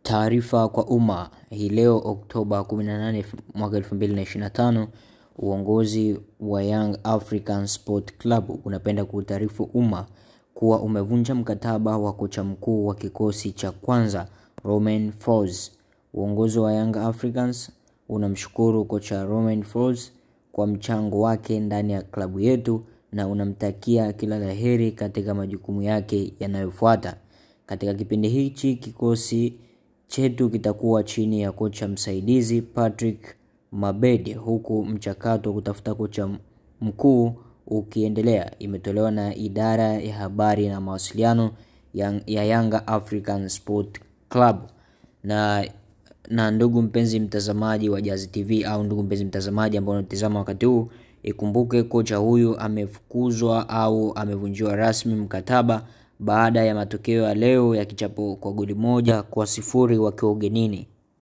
Taarifa kwa umma. Hii leo Oktoba 18 mwaka 2025, uongozi wa Young African Sport Club unapenda kutaarifu umma kuwa umevunja mkataba wa kocha mkuu wa kikosi cha kwanza Romain Folz. Uongozi wa Young Africans unamshukuru kocha Romain Folz kwa mchango wake ndani ya klabu yetu na unamtakia kila laheri katika majukumu yake yanayofuata. Katika kipindi hichi kikosi chetu kitakuwa chini ya kocha msaidizi Patrick Mabedi, huku mchakato kutafuta kocha mkuu ukiendelea. Imetolewa na idara ya habari na mawasiliano ya Young African Sport Club. Na ndugu mpenzi mtazamaji wa Jazz TV, au ndugu mpenzi mtazamaji ambao unatazama wakati huu, ikumbuke kocha huyu amefukuzwa au amevunjiwa rasmi mkataba baada ya matokeo ya leo ya kichapo kwa goli 1-0 wakiwa ugenini.